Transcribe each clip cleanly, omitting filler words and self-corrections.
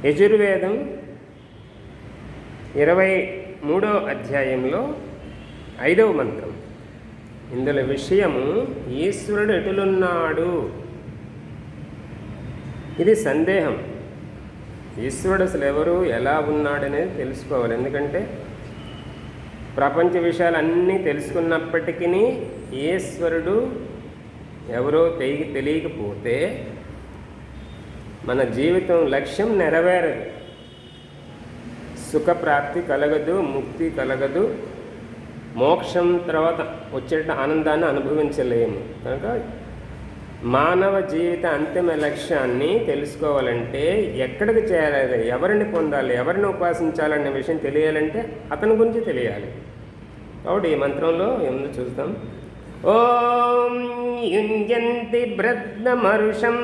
యజుర్వేదం 23వ అధ్యాయంలో 5వ మంత్రం. ఇందులో విషయము ఈశ్వరుడు ఎటులున్నాడు. ఇది సందేహం. ఈశ్వరుడు అసలు ఎవరు, ఎలా ఉన్నాడనేది తెలుసుకోవాలి. ఎందుకంటే ప్రపంచ విషయాలన్నీ తెలుసుకున్నప్పటికీ ఈశ్వరుడు ఎవరో తెలియకపోతే మన జీవితం లక్ష్యం నెరవేరదు. సుఖప్రాప్తి కలగదు, ముక్తి కలగదు, మోక్షం తర్వాత వచ్చే ఆనందాన్ని అనుభవించలేము. కనుక మానవ జీవిత అంతిమ లక్ష్యాన్ని తెలుసుకోవాలంటే ఎక్కడికి చేరాలి, ఎవరిని పొందాలి, ఎవరిని ఉపాసించాలనే విషయం తెలియాలంటే అతని గురించి తెలియాలి. కాబట్టి ఈ మంత్రంలో ఏముందో చూద్దాం. ఓం యుంజంతి బ్రద్నమరుషం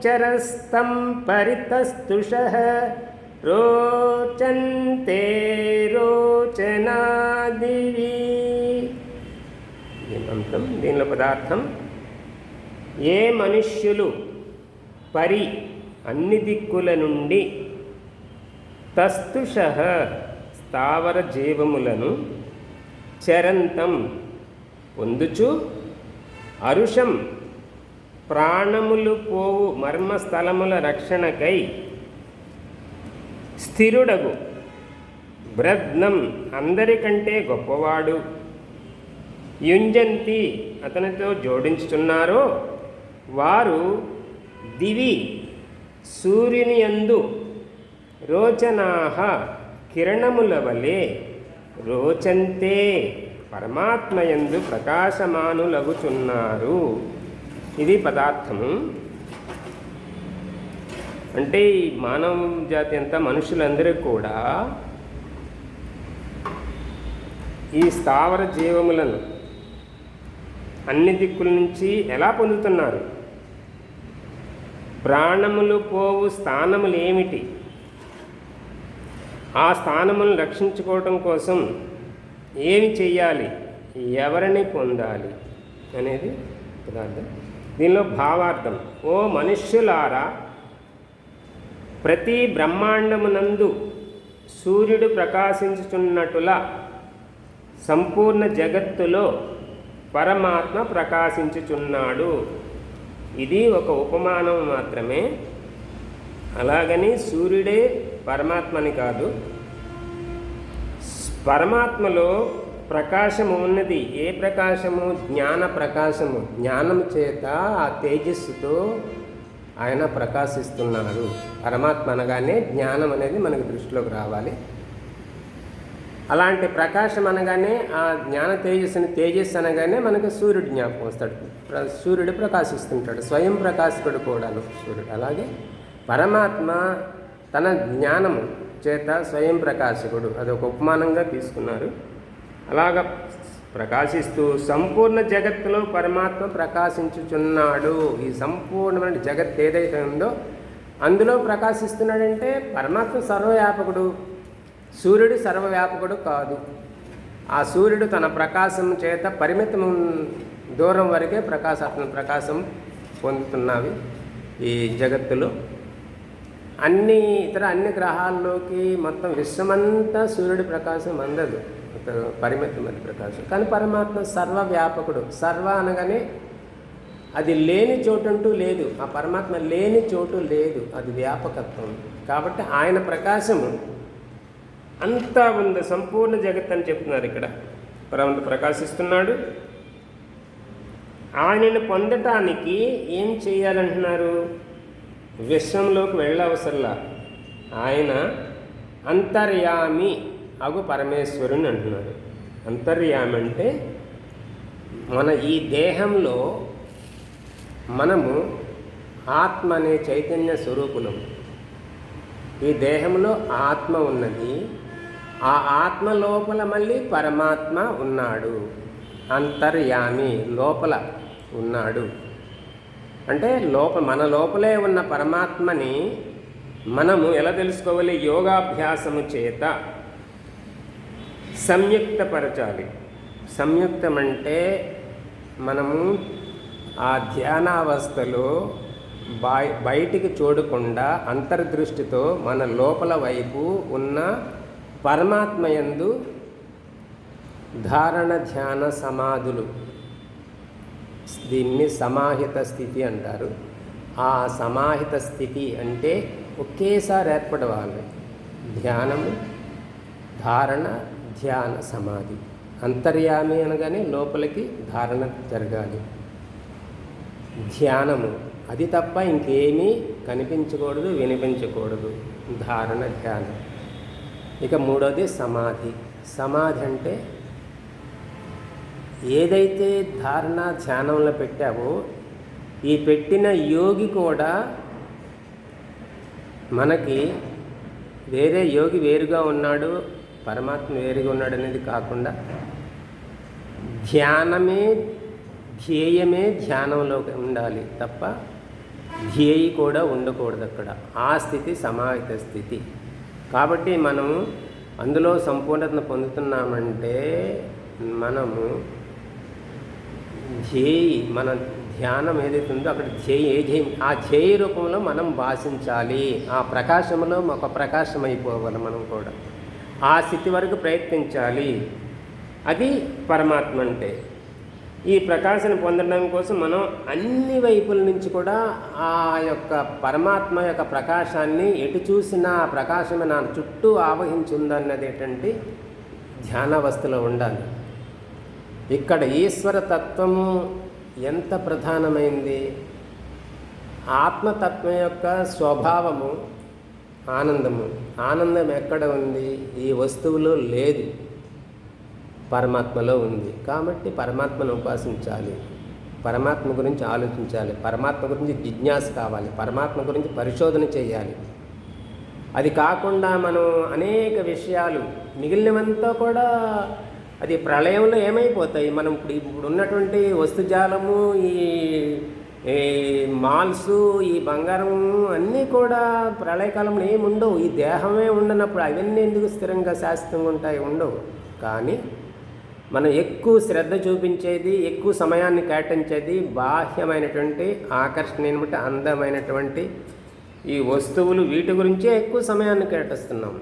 చరస్తం పరితస్తుషః రోచంతే రోచనాదివి. ఈ మంత్రం, దీనిలో పదార్థం ఏ మనుష్యులు పరి అన్ని దిక్కుల నుండి తస్తుషః స్థావర జీవములను చరంతం పొందుచు అరుషం ప్రాణములు పోవు మర్మస్థలముల రక్షణకై స్థిరుడగు బ్రద్నం అందరికంటే గొప్పవాడు యుంజంతి అతనితో జోడించుచున్నారో వారు దివి సూర్యుని యందు రోచనాహ కిరణముల వలె రోచంతే పరమాత్మయందు ప్రకాశమానులగుచున్నారు. ఇది పదార్థము. అంటే ఈ మానవ జాతి అంతా, మనుషులందరూ కూడా ఈ స్థావర జీవములను అన్ని దిక్కుల నుంచి ఎలా పొందుతున్నారు? ప్రాణములు పోవు స్థానములు ఏమిటి? ఆ స్థానములను రక్షించుకోవటం కోసం ఏమి చెయ్యాలి, ఎవరిని పొందాలి అనేది పదార్థం. దీనిలో భావార్థం, ఓ మనుష్యులారా, ప్రతి బ్రహ్మాండమునందు సూర్యుడు ప్రకాశించుచున్నట్టులా సంపూర్ణ జగత్తులో పరమాత్మ ప్రకాశించుచున్నాడు. ఇది ఒక ఉపమానం మాత్రమే. అలాగని సూర్యుడే పరమాత్మని కాదు. పరమాత్మలో ప్రకాశము ఉన్నది. ఏ ప్రకాశము? జ్ఞాన ప్రకాశము. జ్ఞానం చేత ఆ తేజస్సుతో ఆయన ప్రకాశిస్తున్నారు. పరమాత్మ అనగానే జ్ఞానం అనేది మనకు దృష్టిలోకి రావాలి. అలాంటి ప్రకాశం అనగానే, ఆ జ్ఞాన తేజస్సు అనగానే మనకు సూర్యుడు జ్ఞాపకం వస్తాడు. సూర్యుడు ప్రకాశిస్తుంటాడు, స్వయం ప్రకాశకుడు కూడాను సూర్యుడు. అలాగే పరమాత్మ తన జ్ఞానము చేత స్వయం ప్రకాశకుడు, అది ఒక ఉపమానంగా తీసుకున్నారు. అలాగ ప్రకాశిస్తూ సంపూర్ణ జగత్తులో పరమాత్మ ప్రకాశించుచున్నాడు. ఈ సంపూర్ణమైన జగత్ ఏదైతే ఉందో అందులో ప్రకాశిస్తున్నాడంటే పరమాత్మ సర్వవ్యాపకుడు, సూర్యుడు సర్వవ్యాపకుడు కాదు. ఆ సూర్యుడు తన ప్రకాశం చేత పరిమితం దూరం వరకే ప్రకాశం పొందుతున్నవి ఈ జగత్తులో. అన్ని గ్రహాల్లోకి మొత్తం విశ్వమంతా సూర్యుడి ప్రకాశం అందదు, పరిమితమైన ప్రకాశం. కానీ పరమాత్మ సర్వవ్యాపకుడు. సర్వ అనగానే అది లేని చోటంటూ లేదు. ఆ పరమాత్మ లేని చోటు లేదు, అది వ్యాపకత్వం. కాబట్టి ఆయన ప్రకాశము అంతా ఉంది, సంపూర్ణ జగత్ అని చెప్తున్నారు ఇక్కడ. పరమాత్మ ప్రకాశిస్తున్నాడు. ఆయనను పొందటానికి ఏం చేయాలంటున్నారు? విశ్వంలోకి వెళ్ళవసరలా. ఆయన అంతర్యామి అగు పరమేశ్వరుని అంటున్నాడు. అంతర్యామి అంటే మన ఈ దేహంలో మనము ఆత్మ అనే చైతన్య స్వరూపులం. ఈ దేహంలో ఆత్మ ఉన్నది. ఆ ఆత్మ లోపల మళ్ళీ పరమాత్మ ఉన్నాడు. అంతర్యామి, లోపల ఉన్నాడు. అంటే మన లోపలే ఉన్న పరమాత్మని మనము ఎలా తెలుసుకోవాలి? యోగాభ్యాసము చేత సంయుక్తపరచాలి. సంయుక్తం అంటే మనము ఆ ధ్యానావస్థలో బయటికి చూడకుండా అంతర్దృష్టితో మన లోపల వైపు ఉన్న పరమాత్మయందు ధారణ ధ్యాన సమాధులు, దీన్ని సమాహిత స్థితి అంటారు. ఆ సమాహిత స్థితి అంటే ఒకేసారి ఏర్పడవాలి. ధ్యానము, ధారణ, ధ్యాన, సమాధి. అంతర్యామి అనగానే లోపలికి ధారణ జరగాలి. ధ్యానము, అది తప్ప ఇంకేమీ కనిపించకూడదు, వినిపించకూడదు. ధారణ, ధ్యానం. ఇక మూడోది సమాధి. సమాధి అంటే ఏదైతే ధారణ ధ్యానంలో పెట్టావో, ఈ పెట్టిన యోగి కూడా మనకి వేరే యోగి వేరుగా ఉన్నాడు, పరమాత్మ వేరుగా ఉన్నాడు అనేది కాకుండా ధ్యేయమే ధ్యానంలో ఉండాలి తప్ప ధ్యేయి కూడా ఉండకూడదు అక్కడ. ఆ స్థితి సమాహిత స్థితి. కాబట్టి మనము అందులో సంపూర్ణతను పొందుతున్నామంటే మనము మన ధ్యానం ఏదైతే ఉందో అక్కడ ఆ ధ్యేయ రూపంలో మనం భాషించాలి. ఆ ప్రకాశంలో ఒక ప్రకాశం అయిపోవాలి. మనం కూడా ఆ స్థితి వరకు ప్రయత్నించాలి. అది పరమాత్మ అంటే. ఈ ప్రకాశం పొందడం కోసం మనం అన్ని వైపుల నుంచి కూడా ఆ యొక్క పరమాత్మ యొక్క ప్రకాశాన్ని ఎటు చూసినా ఆ ప్రకాశమే నా చుట్టూ ఆవహించి ఉందన్నది ఏంటంటే ధ్యానావస్థలో ఉండాలి. ఇక్కడ ఈశ్వరతత్వము ఎంత ప్రధానమైంది. ఆత్మతత్వం యొక్క స్వభావము ఆనందము. ఆనందం ఎక్కడ ఉంది? ఈ వస్తువులో లేదు, పరమాత్మలో ఉంది. కాబట్టి పరమాత్మను ఉపాసించాలి, పరమాత్మ గురించి ఆలోచించాలి, పరమాత్మ గురించి జిజ్ఞాస కావాలి, పరమాత్మ గురించి పరిశోధన చేయాలి. అది కాకుండా మనం అనేక విషయాలు మిగిలినవంతా కూడా అది ప్రళయంలో ఏమైపోతాయి. మనం ఇప్పుడు ఉన్నటువంటి వస్తుజాలము, ఈ మాల్స్, ఈ బంగారం అన్నీ కూడా ప్రళయకాలంలో ఏమి ఉండవు. ఈ దేహమే ఉండనప్పుడు అవన్నీ ఎందుకు స్థిరంగా శాశ్వతంగా ఉంటాయి? ఉండవు. కానీ మనం ఎక్కువ శ్రద్ధ చూపించేది, ఎక్కువ సమయాన్ని కేటాయించేది బాహ్యమైనటువంటి ఆకర్షణీయమైన అందమైనటువంటి ఈ వస్తువులు, వీటి గురించే ఎక్కువ సమయాన్ని కేటాయిస్తున్నాం.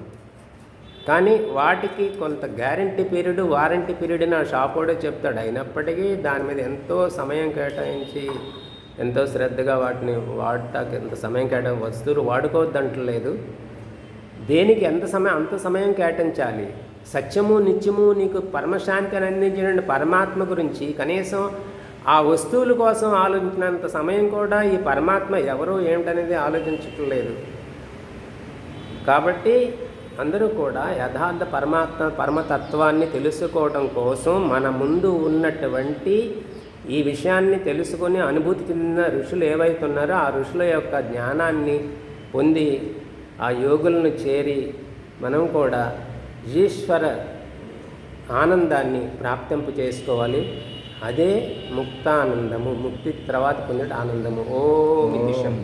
కానీ వాటికి కొంత గ్యారంటీ పీరియడ్, వారంటీ పీరియడ్ అని ఆ షాప్ కూడా చెప్తాడు. అయినప్పటికీ దాని మీద ఎంతో సమయం కేటాయించి ఎంతో శ్రద్ధగా వాటిని వాడటానికి ఎంత సమయం వస్తువులు వాడుకోవద్దంటలేదు. దేనికి ఎంత సమయం అంత సమయం కేటాయించాలి. సత్యము నిత్యము నీకు పరమశాంతి అని అందించిన పరమాత్మ గురించి కనీసం ఆ వస్తువుల కోసం ఆలోచించినంత సమయం కూడా ఈ పరమాత్మ ఎవరు ఏమిటనేది ఆలోచించట్లేదు. కాబట్టి అందరూ కూడా యథార్థ పరమతత్వాన్ని తెలుసుకోవడం కోసం మన ముందు ఉన్నటువంటి ఈ విషయాన్ని తెలుసుకొని అనుభూతి చెందిన ఋషులు ఏవైతున్నారో ఆ ఋషుల యొక్క జ్ఞానాన్ని పొంది ఆ యోగులను చేరి మనం కూడా ఈశ్వర ఆనందాన్ని ప్రాప్తింపు చేసుకోవాలి. అదే ముక్తానందము. ముక్తి తర్వాత పొందే ఆనందము. ఓం